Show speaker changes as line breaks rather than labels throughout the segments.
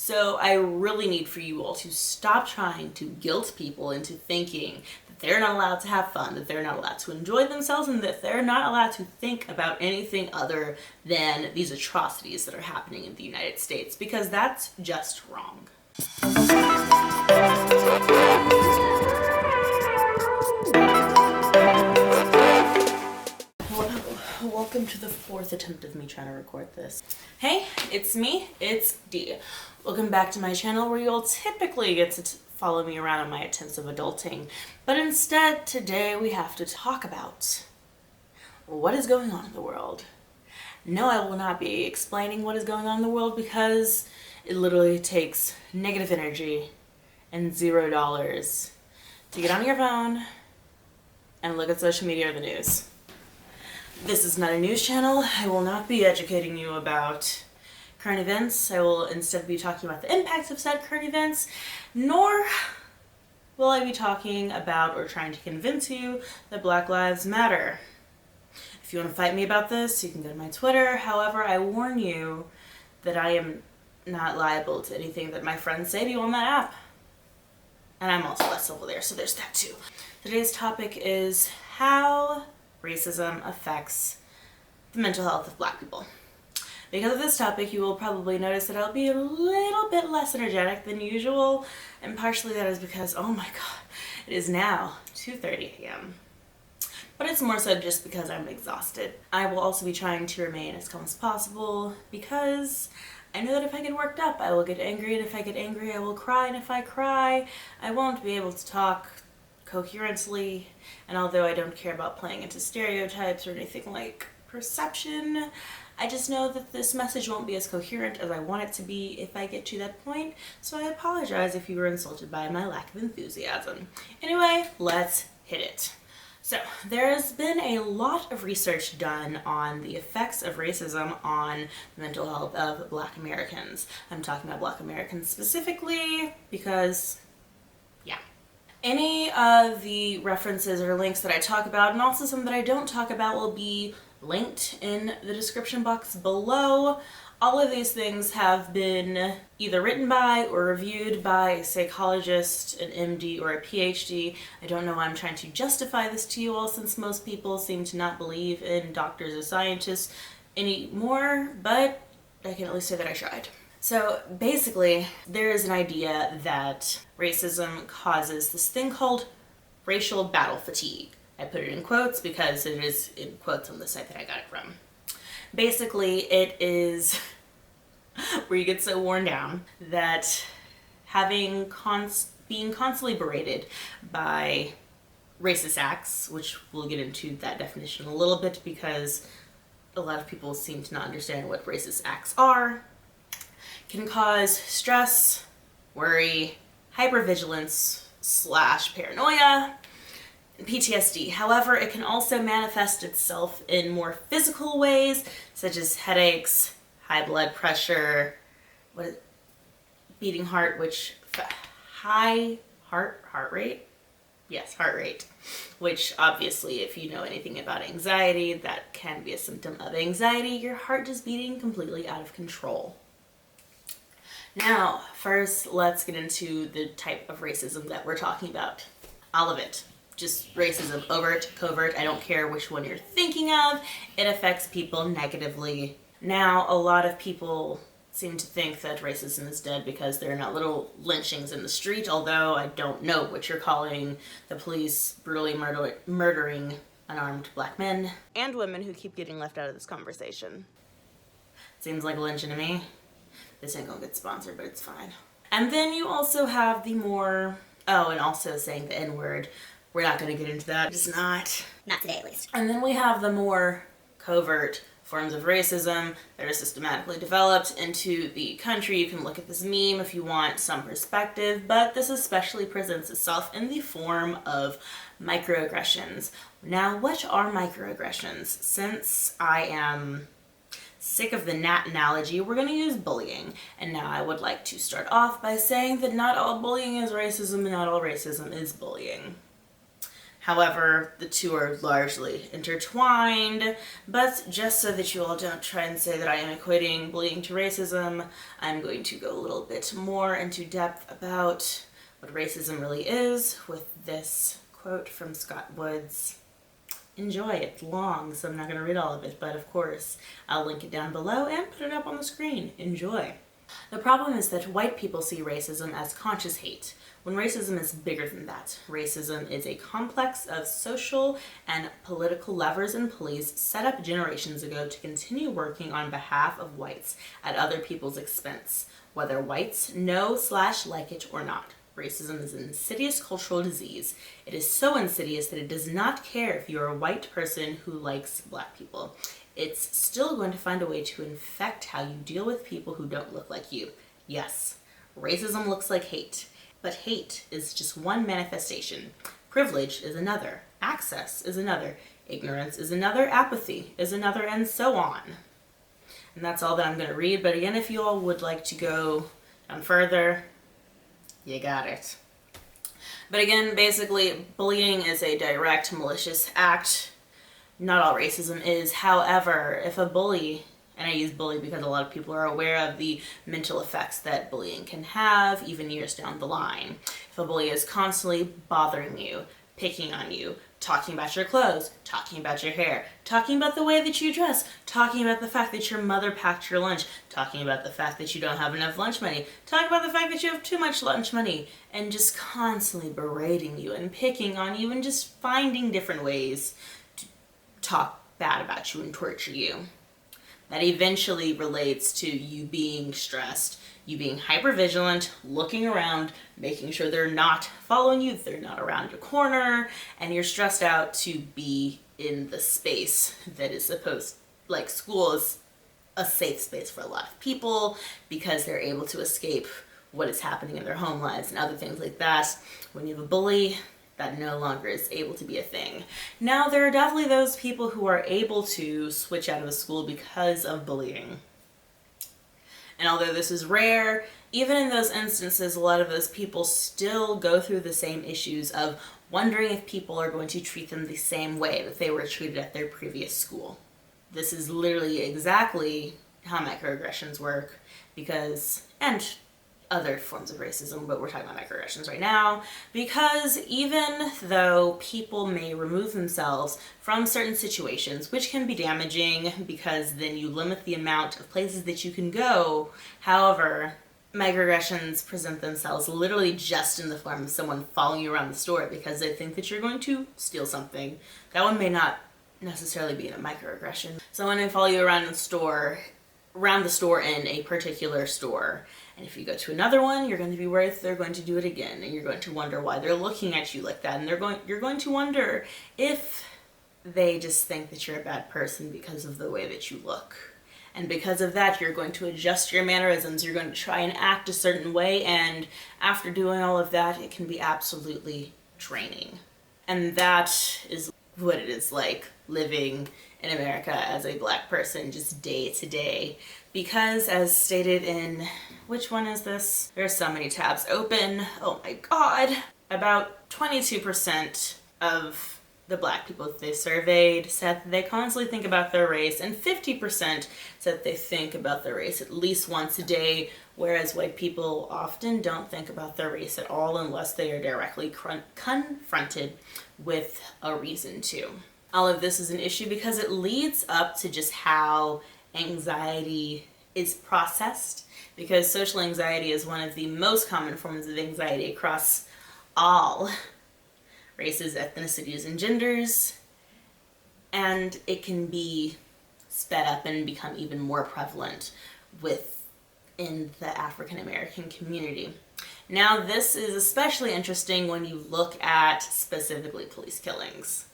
So I really need for you all to stop trying to guilt people into thinking that they're not allowed to have fun, that they're not allowed to enjoy themselves, and that they're not allowed to think about anything other than these atrocities that are happening in the United States, because that's just wrong. Welcome to the fourth attempt of me trying to record this. Hey, it's me, it's Dee. Welcome back to my channel where you'll typically get to follow me around on my attempts of adulting. But instead, today we have to talk about what is going on in the world. No, I will not be explaining what is going on in the world because it literally takes negative energy and $0 to get on your phone and look at social media or the news. This is not a news channel. I will not be educating you about current events. I will instead be talking about the impacts of said current events, nor will I be talking about or trying to convince you that Black Lives Matter. If you want to fight me about this, you can go to my Twitter. However, I warn you that I am not liable to anything that my friends say to you on that app. And I'm also less over there, so there's that too. Today's topic is how racism affects the mental health of Black people. Because of this topic, you will probably notice that I'll be a little bit less energetic than usual, and partially that is because, oh my god, it is now 2:30 a.m. But it's more so just because I'm exhausted. I will also be trying to remain as calm as possible because I know that if I get worked up, I will get angry, and if I get angry, I will cry, and if I cry, I won't be able to talk coherently. And although I don't care about playing into stereotypes or anything like perception, I just know that this message won't be as coherent as I want it to be if I get to that point, so I apologize if you were insulted by my lack of enthusiasm. Anyway, let's hit it. So, there has been a lot of research done on the effects of racism on the mental health of Black Americans. I'm talking about Black Americans specifically because, yeah. Any of the references or links that I talk about, and also some that I don't talk about, will be linked in the description box below. All of these things have been either written by or reviewed by a psychologist, an MD, or a PhD. I don't know why I'm trying to justify this to you all, since most people seem to not believe in doctors or scientists anymore, but I can at least say that I tried. So basically, there is an idea that racism causes this thing called racial battle fatigue. I put it in quotes because it is in quotes on the site that I got it from. Basically, it is where you get so worn down that being constantly berated by racist acts, which we'll get into that definition a little bit because a lot of people seem to not understand what racist acts are, can cause stress, worry, hypervigilance / paranoia, and PTSD. However, it can also manifest itself in more physical ways, such as headaches, high blood pressure, beating heart, high heart rate? Yes, heart rate. Which obviously, if you know anything about anxiety, that can be a symptom of anxiety. Your heart just beating completely out of control. Now, first, let's get into the type of racism that we're talking about. All of it. Just racism, overt, covert, I don't care which one you're thinking of. It affects people negatively. Now, a lot of people seem to think that racism is dead because there are not little lynchings in the street, although I don't know what you're calling the police brutally murdering unarmed Black men and women who keep getting left out of this conversation. Seems like lynching to me. This ain't gonna get sponsored, but it's fine. And then you also have the more, and also saying the N-word. We're not gonna get into that. Just not.
Not today, at least.
And then we have the more covert forms of racism that are systematically developed into the country. You can look at this meme if you want some perspective, but this especially presents itself in the form of microaggressions. Now, what are microaggressions? Since I am sick of the gnat analogy, we're going to use bullying. And now I would like to start off by saying that not all bullying is racism and not all racism is bullying. However, the two are largely intertwined, but just so that you all don't try and say that I am equating bullying to racism, I'm going to go a little bit more into depth about what racism really is with this quote from Scott Woods. Enjoy. It's long, so I'm not going to read all of it, but of course, I'll link it down below and put it up on the screen. Enjoy. The problem is that white people see racism as conscious hate, when racism is bigger than that. Racism is a complex of social and political levers and pulleys set up generations ago to continue working on behalf of whites at other people's expense, whether whites know/like it or not. Racism is an insidious cultural disease. It is so insidious that it does not care if you're a white person who likes black people. It's still going to find a way to infect how you deal with people who don't look like you. Yes, racism looks like hate, but hate is just one manifestation. Privilege is another. Access is another. Ignorance is another. Apathy is another, and so on. And that's all that I'm going to read, but again, if you all would like to go down further, you got it. But again, basically, bullying is a direct, malicious act. Not all racism is. However, if a bully, and I use bully because a lot of people are aware of the mental effects that bullying can have, even years down the line. If a bully is constantly bothering you, picking on you, talking about your clothes, talking about your hair, talking about the way that you dress, talking about the fact that your mother packed your lunch, talking about the fact that you don't have enough lunch money, talking about the fact that you have too much lunch money, and just constantly berating you and picking on you and just finding different ways to talk bad about you and torture you. That eventually relates to you being stressed, you being hypervigilant, looking around, making sure they're not following you, they're not around your corner, and you're stressed out to be in the space that is supposed, like school is a safe space for a lot of people because they're able to escape what is happening in their home lives and other things like that. When you have a bully, that no longer is able to be a thing. Now, there are definitely those people who are able to switch out of a school because of bullying. And although this is rare, even in those instances, a lot of those people still go through the same issues of wondering if people are going to treat them the same way that they were treated at their previous school. This is literally exactly how microaggressions work and other forms of racism, but we're talking about microaggressions right now, because even though people may remove themselves from certain situations, which can be damaging because then you limit the amount of places that you can go, however, microaggressions present themselves literally just in the form of someone following you around the store because they think that you're going to steal something. That one may not necessarily be a microaggression. Someone may follow you around the store in a particular store. And if you go to another one, you're going to be worried they're going to do it again. And you're going to wonder why they're looking at you like that. And you're going to wonder if they just think that you're a bad person because of the way that you look. And because of that, you're going to adjust your mannerisms. You're going to try and act a certain way. And after doing all of that, it can be absolutely draining. And that is what it is like living in America as a black person, just day to day. Because as stated in, which one is this? There are so many tabs open. Oh my God. About 22% of the black people that they surveyed said that they constantly think about their race, and 50% said they think about their race at least once a day, whereas white people often don't think about their race at all unless they are directly confronted with a reason to. All of this is an issue because it leads up to just how anxiety is processed, because social anxiety is one of the most common forms of anxiety across all races, ethnicities, and genders, and it can be sped up and become even more prevalent within the African American community. Now, this is especially interesting when you look at specifically police killings.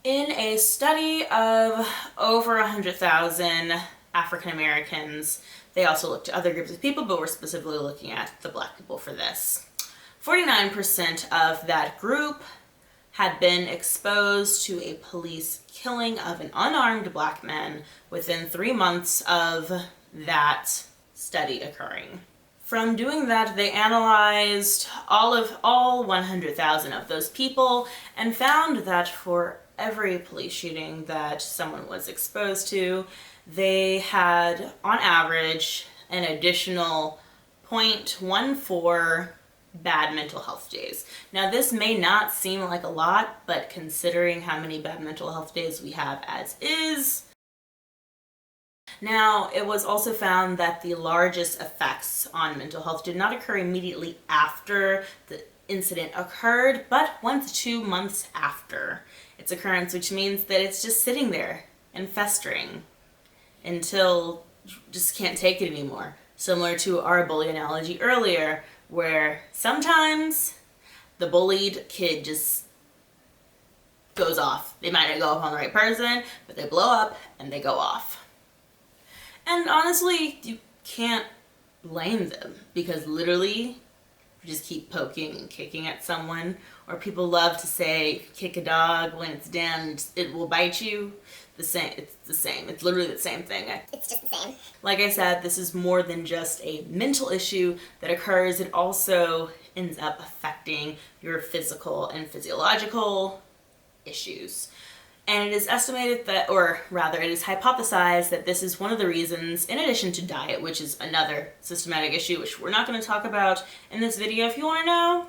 In a study of over 100,000 African Americans, they also looked at other groups of people, but we're specifically looking at the black people for this. 49% of that group had been exposed to a police killing of an unarmed black man within 3 months of that study occurring. From doing that, they analyzed all 100,000 of those people and found that for every police shooting that someone was exposed to, they had, on average, an additional 0.14 bad mental health days. Now, this may not seem like a lot, but considering how many bad mental health days we have as is. Now, it was also found that the largest effects on mental health did not occur immediately after the incident occurred, but 1 to 2 months after its occurrence, which means that it's just sitting there and festering until you just can't take it anymore. Similar to our bully analogy earlier, where sometimes the bullied kid just goes off. They might not go off on the right person, but they blow up and they go off. And honestly, you can't blame them, because literally you just keep poking and kicking at someone. Or people love to say, kick a dog when it's down, it will bite you. It's the same. It's literally the same thing.
It's just the same.
Like I said, this is more than just a mental issue that occurs. It also ends up affecting your physical and physiological issues. And it is estimated that, or rather, it is hypothesized that this is one of the reasons, in addition to diet, which is another systematic issue, which we're not going to talk about in this video. If you want to know,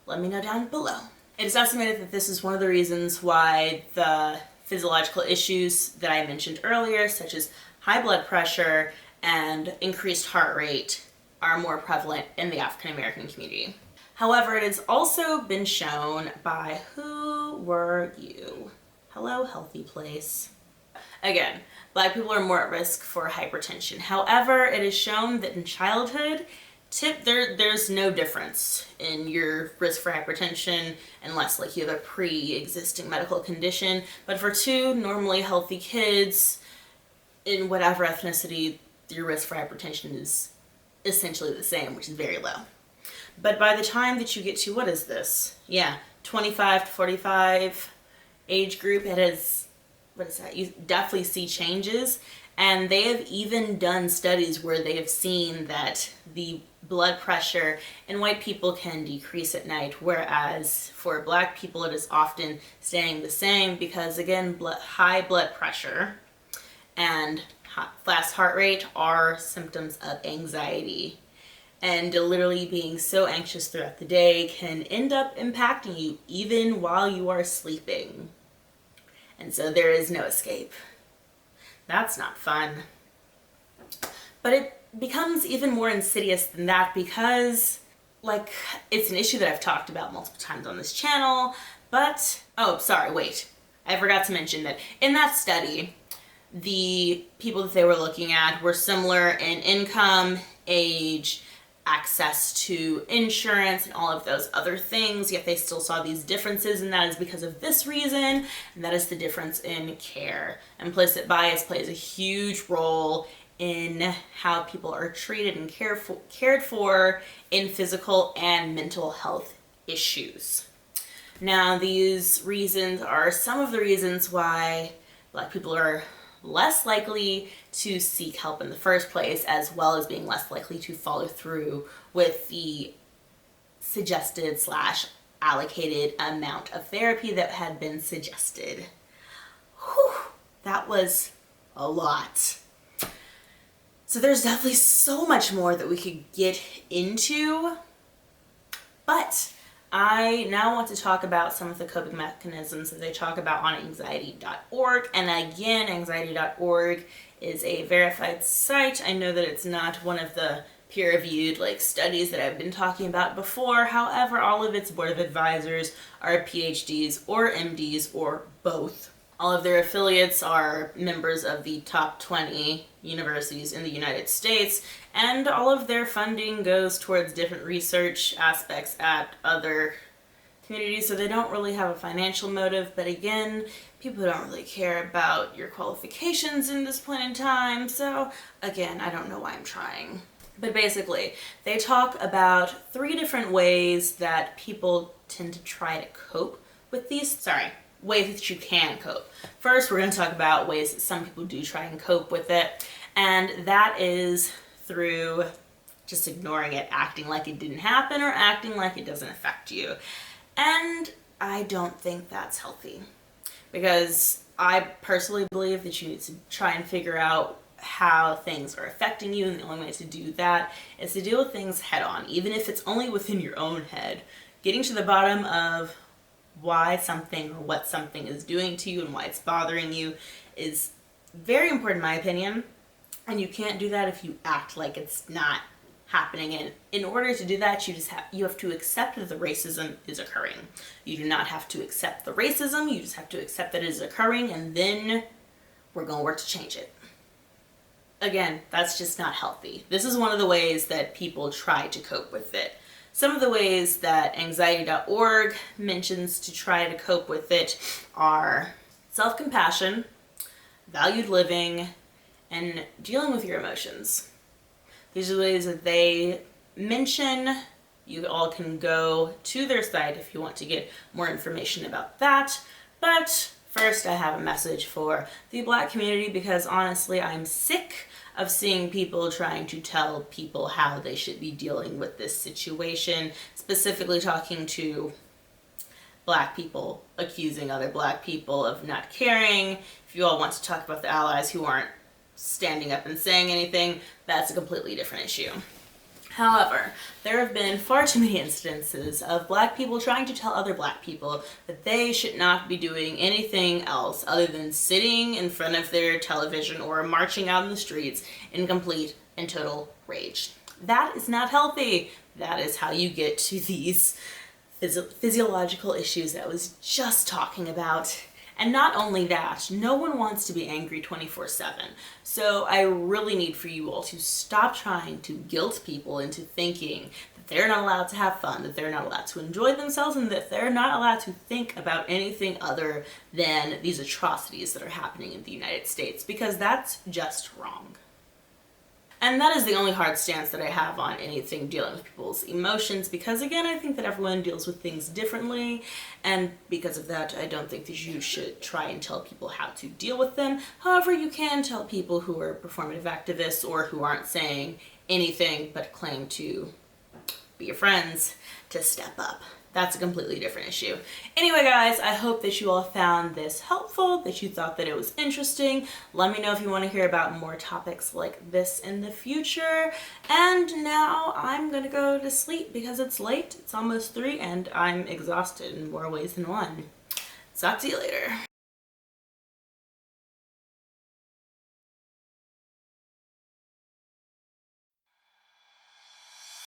let me know down below. It is estimated that this is one of the reasons why the physiological issues that I mentioned earlier, such as high blood pressure and increased heart rate, are more prevalent in the African American community. However, it has also been shown by who were you? Hello, healthy place. Again, Black people are more at risk for hypertension. However, it is shown that in childhood, there's no difference in your risk for hypertension unless like you have a pre-existing medical condition. But for two normally healthy kids in whatever ethnicity, your risk for hypertension is essentially the same, which is very low. But by the time that you get to, what is this? Yeah, 25 to 45 age group, it is, what is that? You definitely see changes. And they have even done studies where they have seen that the blood pressure in white people can decrease at night, whereas for Black people it is often staying the same because, again, high blood pressure and fast heart rate are symptoms of anxiety. And literally being so anxious throughout the day can end up impacting you even while you are sleeping. And so there is no escape. That's not fun. But it becomes even more insidious than that because, like, it's an issue that I've talked about multiple times on this channel, but, oh, sorry, wait. I forgot to mention that in that study, the people that they were looking at were similar in income, age, access to insurance, and all of those other things, yet they still saw these differences, and that is because of this reason, and that is the difference in care. Implicit bias plays a huge role in how people are treated and cared for in physical and mental health issues. Now, these reasons are some of the reasons why Black people are less likely to seek help in the first place, as well as being less likely to follow through with the suggested / allocated amount of therapy that had been suggested. Whew, that was a lot. So there's definitely so much more that we could get into, but I now want to talk about some of the coping mechanisms that they talk about on anxiety.org. And again, anxiety.org is a verified site. I know that it's not one of the peer-reviewed studies that I've been talking about before. However, all of its board of advisors are PhDs or MDs or both. All of their affiliates are members of the top 20 universities in the United States, and all of their funding goes towards different research aspects at other communities, so they don't really have a financial motive. But again, people don't really care about your qualifications in this point in time, so again, I don't know why I'm trying. But basically, they talk about 3 different ways that people tend to try to cope with these, ways that you can cope. First, we're going to talk about ways that some people do try and cope with it, and that is through just ignoring it, acting like it didn't happen or acting like it doesn't affect you. And I don't think that's healthy, because I personally believe that you need to try and figure out how things are affecting you, and the only way to do that is to deal with things head on, even if it's only within your own head. Getting to the bottom of why something or what something is doing to you and why it's bothering you is very important in my opinion, and you can't do that if you act like it's not happening. And in order to do that, you have to accept that the racism is occurring. You do not have to accept the racism, you just have to accept that it is occurring, and then we're going to work to change it. Again, that's just not healthy. This is one of the ways that people try to cope with it. Some of the ways that anxiety.org mentions to try to cope with it are self-compassion, valued living, and dealing with your emotions. These are the ways that they mention. You all can go to their site if you want to get more information about that. But first, I have a message for the Black community, because honestly, I'm sick of seeing people trying to tell people how they should be dealing with this situation, specifically talking to Black people, accusing other Black people of not caring. If you all want to talk about the allies who aren't standing up and saying anything, that's a completely different issue. However, there have been far too many instances of Black people trying to tell other Black people that they should not be doing anything else other than sitting in front of their television or marching out in the streets in complete and total rage. That is not healthy. That is how you get to these physiological issues that I was just talking about. And not only that, no one wants to be angry 24/7. So I really need for you all to stop trying to guilt people into thinking that they're not allowed to have fun, that they're not allowed to enjoy themselves, and that they're not allowed to think about anything other than these atrocities that are happening in the United States, because that's just wrong. And that is the only hard stance that I have on anything dealing with people's emotions, because again, I think that everyone deals with things differently, and because of that, I don't think that you should try and tell people how to deal with them. However, you can tell people who are performative activists or who aren't saying anything but claim to be your friends to step up. That's a completely different issue. Anyway, guys, I hope that you all found this helpful, that you thought that it was interesting. Let me know if you want to hear about more topics like this in the future. And now I'm gonna go to sleep because it's late. It's almost 3 and I'm exhausted in more ways than one. Talk to you later.